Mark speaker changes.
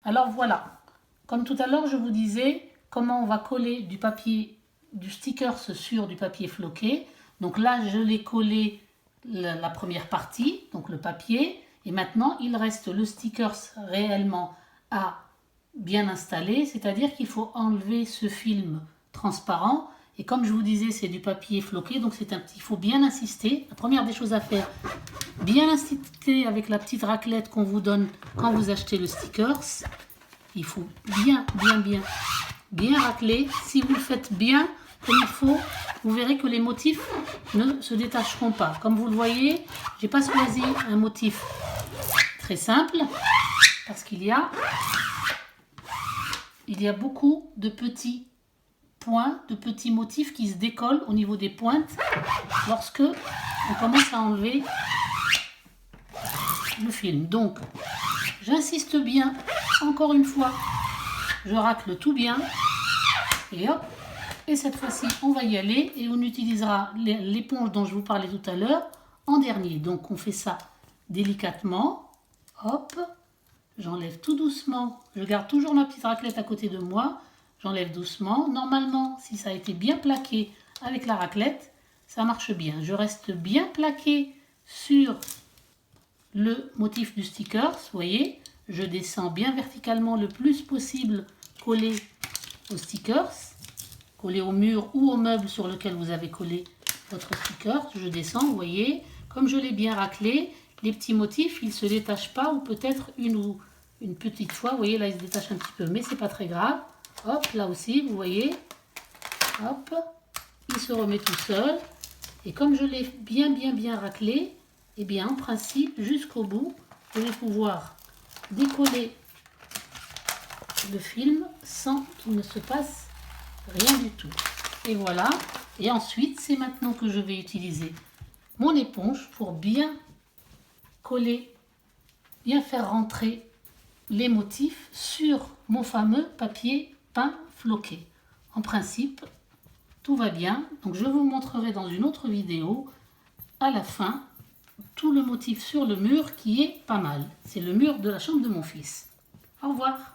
Speaker 1: Alors voilà, comme tout à l'heure je vous disais comment on va coller du papier, du sticker sur du papier floqué. Donc là je l'ai collé la première partie, donc le papier, et maintenant il reste le sticker réellement à bien installer, c'est-à-dire qu'il faut enlever ce film transparent. Et comme je vous disais, c'est du papier floqué, donc il faut bien insister. La première des choses à faire, bien insister avec la petite raclette qu'on vous donne quand vous achetez le stickers. Il faut bien racler. Si vous le faites bien, comme il faut, vous verrez que les motifs ne se détacheront pas. Comme vous le voyez, j'ai pas choisi un motif très simple parce qu'il y a beaucoup de petits points, de petits motifs qui se décollent au niveau des pointes lorsque on commence à enlever le film. Donc, j'insiste bien, encore une fois, je racle tout bien et hop, et cette fois-ci on va y aller et on utilisera l'éponge dont je vous parlais tout à l'heure en dernier. Donc on fait ça délicatement, hop, j'enlève tout doucement, je garde toujours ma petite raclette à côté de moi, j'enlève doucement. Normalement, si ça a été bien plaqué avec la raclette, ça marche bien. Je reste bien plaqué sur le motif du sticker, vous voyez, je descends bien verticalement le plus possible, collé aux stickers, collé au mur ou au meuble sur lequel vous avez collé votre sticker. Je descends, vous voyez, comme je l'ai bien raclé, les petits motifs, ils ne se détachent pas, ou peut-être une petite fois, vous voyez, là ils se détachent un petit peu, mais c'est pas très grave. Hop, là aussi, vous voyez, hop, il se remet tout seul. Et comme je l'ai bien raclé, et bien en principe, jusqu'au bout, je vais pouvoir décoller le film sans qu'il ne se passe rien du tout. Et voilà. Et ensuite, c'est maintenant que je vais utiliser mon éponge pour bien coller, bien faire rentrer les motifs sur mon fameux papier peint floqué. En principe, tout va bien. Donc je vous montrerai dans une autre vidéo à la fin tout le motif sur le mur qui est pas mal. C'est le mur de la chambre de mon fils. Au revoir.